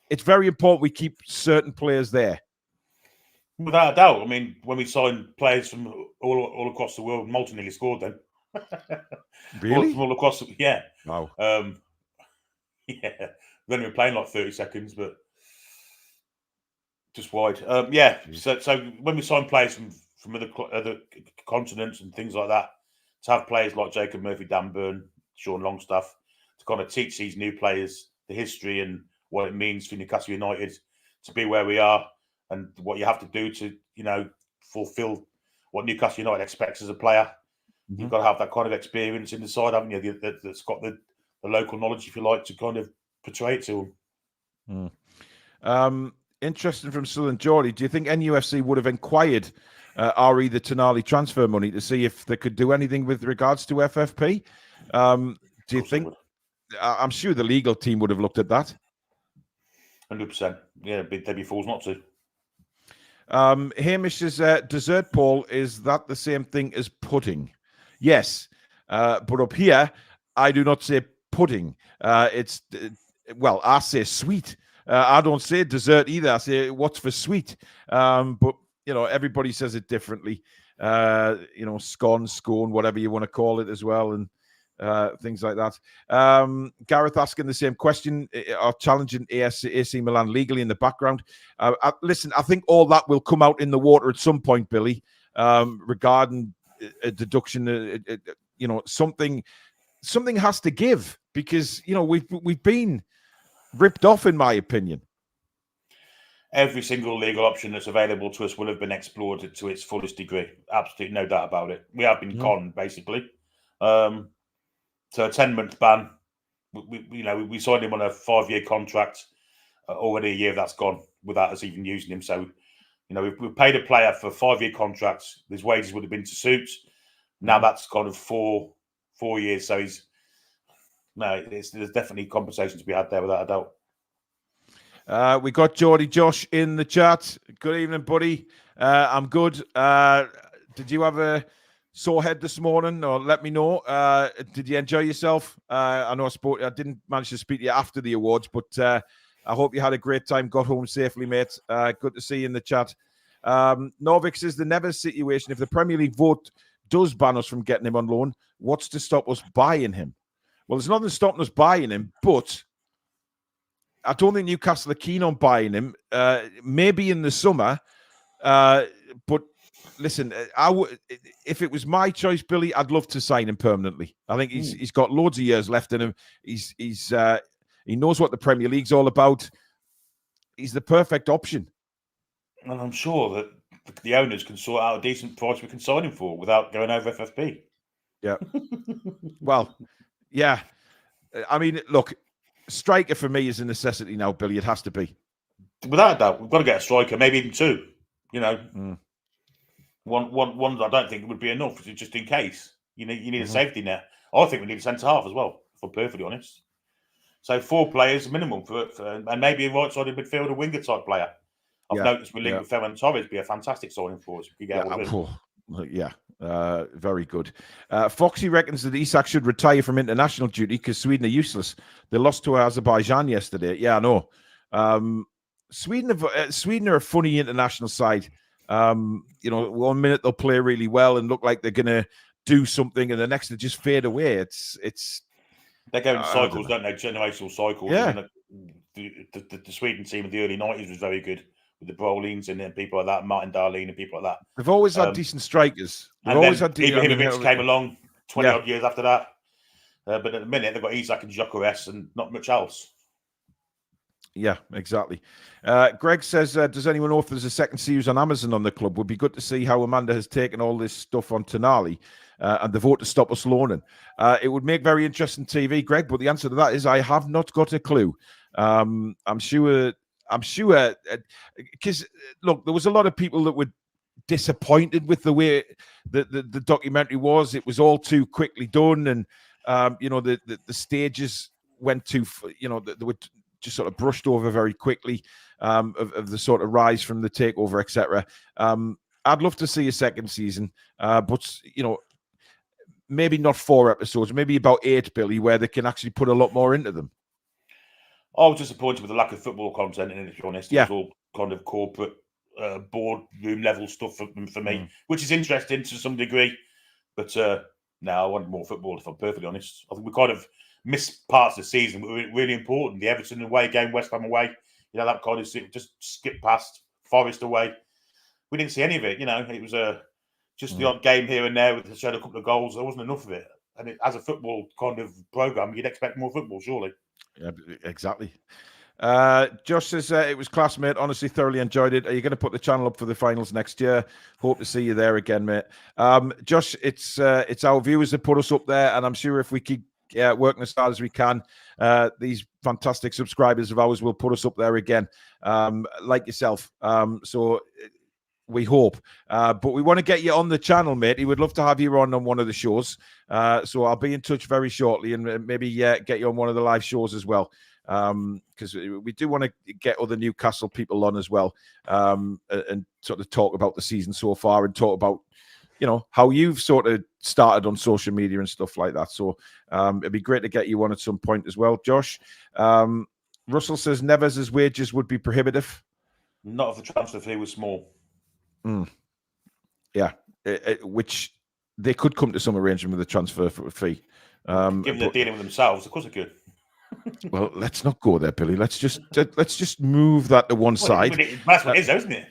It's very important we keep certain players there. Without a doubt. I mean, when we signed players from all across the world, Malta nearly scored then. Really? All across, yeah. Wow. Yeah. Then we were playing like 30 seconds, but just wide. Yeah. So when we sign players from other continents and things like that, to have players like Jacob Murphy, Dan Byrne, Sean Longstaff, to kind of teach these new players the history and what it means for Newcastle United to be where we are, and what you have to do to, you know, fulfill what Newcastle United expects as a player. You've got to have that kind of experience in the side, haven't you? That's got the local knowledge, if you like, to kind of portray it to them. Interesting from Southern Geordie. Do you think NUFC would have inquired RE the Tonali transfer money to see if they could do anything with regards to FFP? Do you think? I'm sure the legal team would have looked at that. 100%. Yeah, they'd be fools not to. Hamish's dessert, Paul, is that the same thing as pudding? Yes, but up here, I do not say pudding. It's, well, I say sweet. I don't say dessert either. I say what's for sweet. But, you know, everybody says it differently. You know, scone, whatever you want to call it as well, and things like that. Gareth asking the same question, are challenging AC Milan legally in the background. Listen, I think all that will come out in the water at some point, Billy, regarding a deduction. You know, something has to give, because, you know, we've been ripped off, in my opinion. Every single legal option that's available to us will have been explored to its fullest degree. Absolutely no doubt about it. We have been conned, basically. So a 10-month ban. We signed him on a 5-year contract. Already a year that's gone without us even using him. So, you know, we've paid a player for 5-year contracts. His wages would have been to suit. Now that's kind of four years. So there's definitely compensation to be had there, without a doubt. We got Geordie Josh in the chat. Good evening, buddy. I'm good. Did you have a sore head this morning, or let me know? Did you enjoy yourself? I know I didn't manage to speak to you after the awards, but I hope you had a great time, got home safely, mate. Good to see you in the chat. Norvik says the never situation. If the Premier League vote does ban us from getting him on loan, what's to stop us buying him? Well, there's nothing stopping us buying him, but I don't think Newcastle are keen on buying him. Maybe in the summer, but listen, if it was my choice, Billy, I'd love to sign him permanently. I think he's got loads of years left in him. He knows what the Premier League's all about. He's the perfect option. And I'm sure that the owners can sort out a decent price we can sign him for without going over FFP. Yeah. Well, yeah. I mean, look, striker for me is a necessity now, Billy. It has to be. Without a doubt, we've got to get a striker, maybe even two. You know, one. I don't think would be enough, just in case. You need a safety net. I think we need a centre half as well, if I'm perfectly honest. So 4 players minimum for and maybe a right-sided midfielder, winger type player. I've noticed we linked with Ferran Torres be a fantastic signing for us. We could get very good. Foxy reckons that Isak should retire from international duty because Sweden are useless. They lost to Azerbaijan yesterday. Yeah, I know. Sweden are a funny international side. You know, 1 minute they'll play really well and look like they're going to do something, and the next they just fade away. They go in cycles, don't they? Generational cycles. Yeah. The Sweden team of the early 90s was very good with the Brolins and then people like that, Martin Dahlin and people like that. They've always had decent strikers. They've always had Ibrahimovic came along 20-odd years after that. But at the minute, they've got Isak and Gyökeres and not much else. Yeah, exactly. Greg says, does anyone know if there's a second series on Amazon on the club? Would be good to see how Amanda has taken all this stuff on Tonali and the vote to stop us loaning. It would make very interesting TV, Greg, but the answer to that is I have not got a clue. I'm sure, because look, there was a lot of people that were disappointed with the way the documentary was. It was all too quickly done, and the stages went too, they were just sort of brushed over very quickly of the sort of rise from the takeover, etc. I'd love to see a second season, but maybe not 4 episodes, maybe about 8, Billy, where they can actually put a lot more into them. I was disappointed with the lack of football content in it, to be honest. It was all kind of corporate boardroom level stuff for me, which is interesting to some degree. But no, I want more football, if I'm perfectly honest. I think we kind of missed parts of the season that were really important. The Everton away game, West Ham away, that kind of just skipped past. Forest away. We didn't see any of it, It was just the odd game here and there that showed a couple of goals. There wasn't enough of it. And as a football kind of programme, you'd expect more football, surely. Yeah, exactly. Josh says it was class, mate. Honestly, thoroughly enjoyed it. Are you going to put the channel up for the finals next year? Hope to see you there again, mate. Josh, it's our viewers that put us up there, and I'm sure if we keep working as hard as we can, these fantastic subscribers of ours will put us up there again, like yourself. So we hope, but we want to get you on the channel, mate. We would love to have you on one of the shows. So I'll be in touch very shortly, and maybe get you on one of the live shows as well. Because we do want to get other Newcastle people on as well, and sort of talk about the season so far and talk about, how you've sort of started on social media and stuff like that. So it'd be great to get you on at some point as well, Josh. Russell says Neves' wages would be prohibitive. Not if the transfer fee was small. Yeah, which they could come to some arrangement with the transfer fee. Given they're dealing with themselves, of course they could. Well, let's not go there, Billy. Let's just move that to one side. That's what it is, isn't it?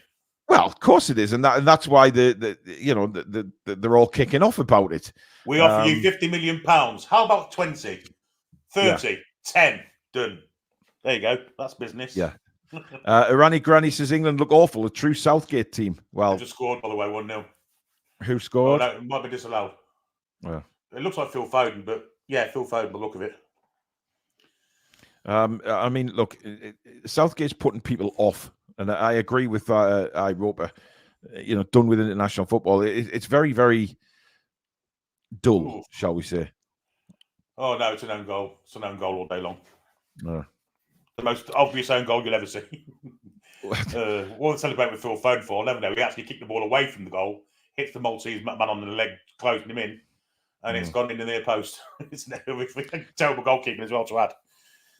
Well, of course it is, and that's why they're all kicking off about it. We offer you £50 million. How about 20, 30, 10? Done. There you go. That's business. Yeah. Irani Granny says England look awful. A true Southgate team. Well, they just scored, by the way, 1-0. Who scored? Oh, no, it might be disallowed. Well, it looks like Phil Foden, but yeah, Phil Foden. The look of it. I mean, look, Southgate's putting people off, and I agree with Iropa. Done with international football, it's very, very dull, shall we say? Oh no, it's an own goal. It's an own goal all day long. The most obvious own goal you'll ever see. What to celebrate with Phil Foden for? Never know. He actually kicked the ball away from the goal, hits the Maltese man on the leg, closing him in, and it's gone into the near post. It's a terrible goalkeeping as well to add.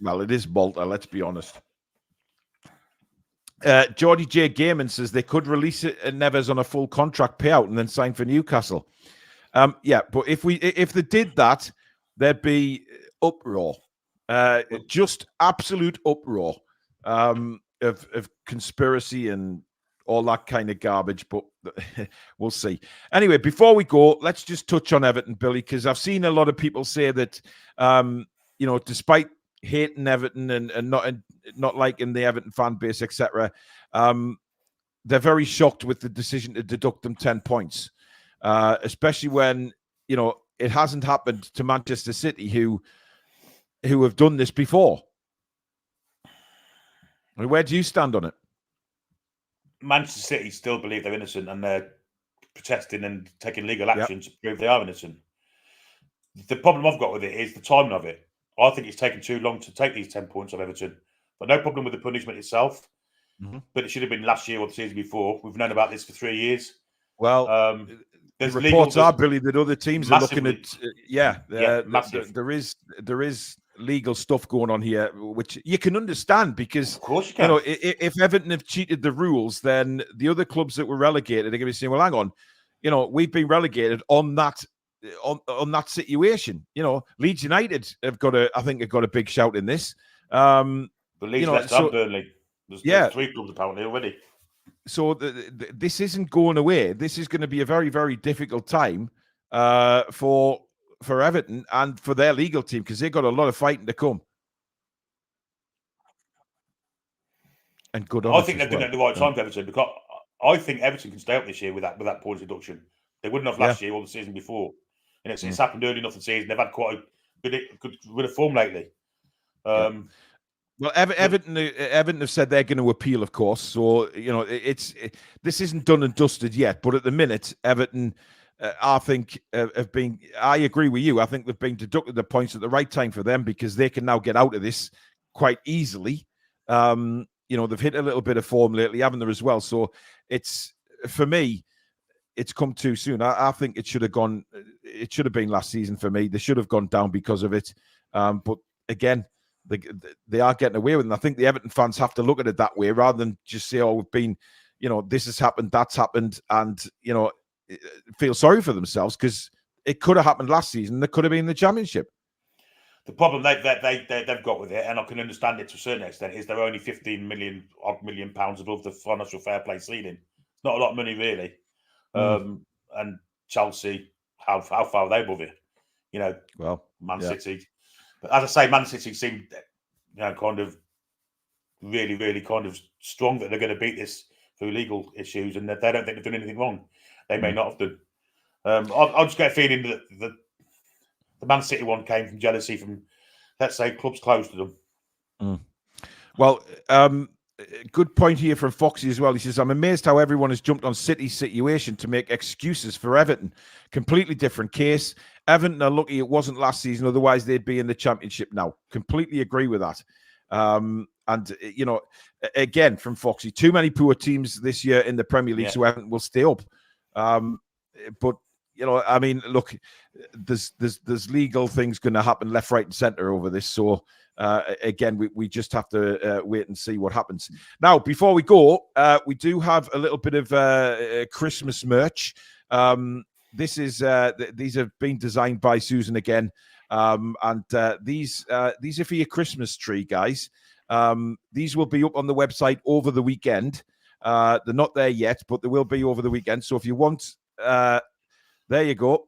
Well, it is Malta, let's be honest. Geordie J. Gaiman says they could release Neves on a full contract payout and then sign for Newcastle. Yeah, but if they did that, there'd be uproar. Just absolute uproar of conspiracy and all that kind of garbage, but we'll see. Anyway, before we go, let's just touch on Everton, Billy, because I've seen a lot of people say that, despite hating Everton and not liking the Everton fan base, etc., they're very shocked with the decision to deduct them 10 points, especially when, it hasn't happened to Manchester City, who have done this before. Where do you stand on it? Manchester City still believe they're innocent, and they're protesting and taking legal action to prove they are innocent. The problem I've got with it is the timing of it. I think it's taken too long to take these 10 points of Everton. But no problem with the punishment itself. But it should have been last year or the season before. We've known about this for 3 years. Well, the reports are, Billy, that other teams are looking at. There is legal stuff going on here, which you can understand, because of course you can. If Everton have cheated the rules, then the other clubs that were relegated are going to be saying, "Well, hang on, we've been relegated on that." On that situation, Leeds United have got a big shout in this. But Leeds left out Burnley. There's 3 clubs apparently already. So this isn't going away. This is going to be a very, very difficult time for Everton and for their legal team, because they've got a lot of fighting to come. And good on I us think as they've done well. it at the right time for Everton, because I think Everton can stay up this year with that points reduction. They wouldn't have last year or the season before. And it's happened early enough in the season. They've had quite a good of form lately. Well, Everton have said they're going to appeal, of course. So this isn't done and dusted yet. But at the minute, Everton, I think, have been. I agree with you. I think they've been deducted the points at the right time for them, because they can now get out of this quite easily. They've hit a little bit of form lately, haven't they, as well? So it's, for me, it's come too soon. I think it should have gone. It should have been last season for me. They should have gone down because of it. But again, they are getting away with it. And I think the Everton fans have to look at it that way, rather than just say, "Oh, we've been, this has happened, that's happened," and feel sorry for themselves, because it could have happened last season. It could have been the Championship. The problem they've got with it, and I can understand it to a certain extent, is they're only 15 million pounds above the financial fair play ceiling. It's not a lot of money, really. And Chelsea, how far are they above it? Man City. But as I say, Man City seem, kind of really, really kind of strong that they're going to beat this through legal issues, and that they don't think they've done anything wrong. They may not have done. I'll just get a feeling that the Man City one came from jealousy from, let's say, clubs close to them. Well, good point here from Foxy as well. He says, "I'm amazed how everyone has jumped on City's situation to make excuses for Everton. Completely different case. Everton are lucky it wasn't last season, otherwise they'd be in the Championship now." Completely agree with that. And again, from Foxy, too many poor teams this year in the Premier League, so Everton will stay up. But look, there's legal things going to happen left, right, and centre over this. So again, we just have to wait and see what happens. Now, before we go, we do have a little bit of Christmas merch. These have been designed by Susan again, and these are for your Christmas tree, guys. These will be up on the website over the weekend. They're not there yet, but they will be over the weekend. So if you want, there you go.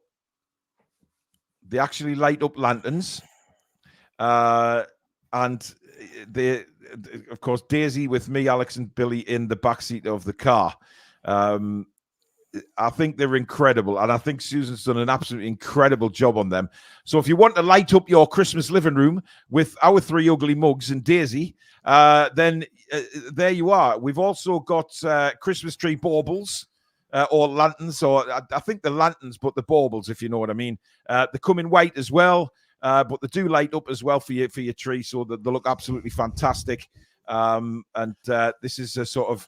They actually light up lanterns. And they, of course, Daisy with me, Alex, and Billy in the backseat of the car. I think they're incredible, and I think Susan's done an absolutely incredible job on them. So if you want to light up your Christmas living room with our three ugly mugs and Daisy, then there you are. We've also got Christmas tree baubles. Or lanterns, or I think the lanterns, but the baubles, if you know what I mean. They come in white as well, but they do light up as well for your tree, so that they look absolutely fantastic. And this is a sort of,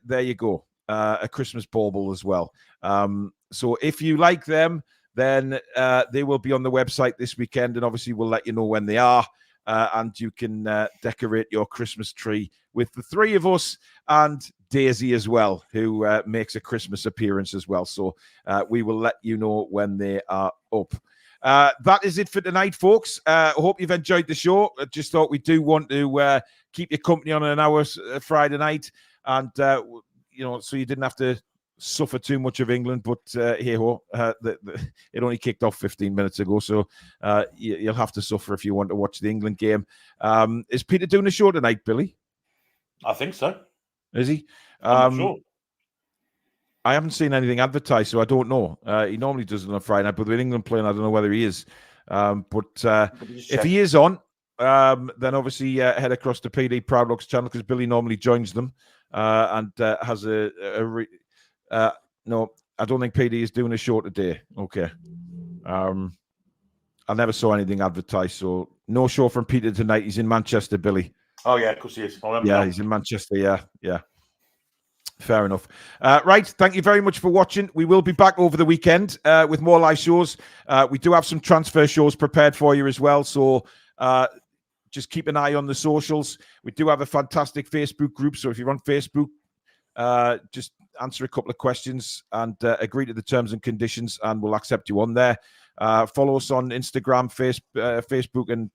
there you go, a Christmas bauble as well. So if you like them, then they will be on the website this weekend, and obviously we'll let you know when they are. And you can decorate your Christmas tree with the three of us and Daisy as well, who makes a Christmas appearance as well. So we will let you know when they are up. That is it for tonight, folks. I hope you've enjoyed the show. I just thought we do want to keep you company on an hour Friday night, and so you didn't have to suffer too much of England, but it only kicked off 15 minutes ago, so you'll have to suffer if you want to watch the England game. Is Peter doing a show tonight, Billy? I think so. Is he? I'm not sure. I haven't seen anything advertised, so I don't know. He normally does it on a Friday night, but with England playing, I don't know whether he is. But if he is on, then obviously head across to PD Proudlock's channel, because Billy normally joins them and has no, I don't think PD is doing a show today. Okay. I never saw anything advertised, so no show from Peter tonight. He's in Manchester, Billy. Oh, yeah, of course he is. He's in Manchester, yeah. Fair enough. Right, thank you very much for watching. We will be back over the weekend with more live shows. We do have some transfer shows prepared for you as well, so just keep an eye on the socials. We do have a fantastic Facebook group, so if you're on Facebook, just answer a couple of questions and agree to the terms and conditions, and we'll accept you on there. Follow us on Instagram, Facebook, and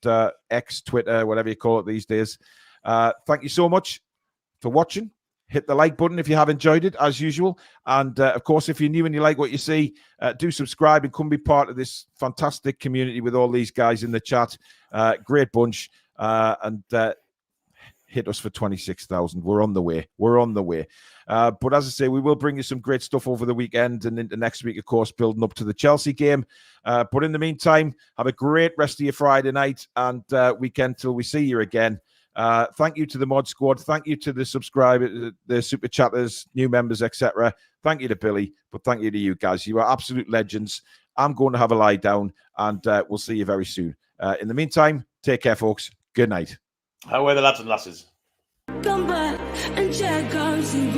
X, Twitter, whatever you call it these days. Thank you so much for watching. Hit the like button if you have enjoyed it, as usual. And, of course, if you're new and you like what you see, do subscribe and come be part of this fantastic community with all these guys in the chat. Great bunch. And hit us for 26,000. We're on the way. We're on the way. But as I say, we will bring you some great stuff over the weekend and into next week, of course, building up to the Chelsea game. But in the meantime, have a great rest of your Friday night and weekend till we see you again. Thank you to the Mod Squad. Thank you to the subscribers, the super chatters, new members, etc. Thank you to Billy, but thank you to you guys. You are absolute legends. I'm going to have a lie down, and we'll see you very soon. In the meantime, take care, folks. Good night. Howay the lads and lasses. Come back and check out some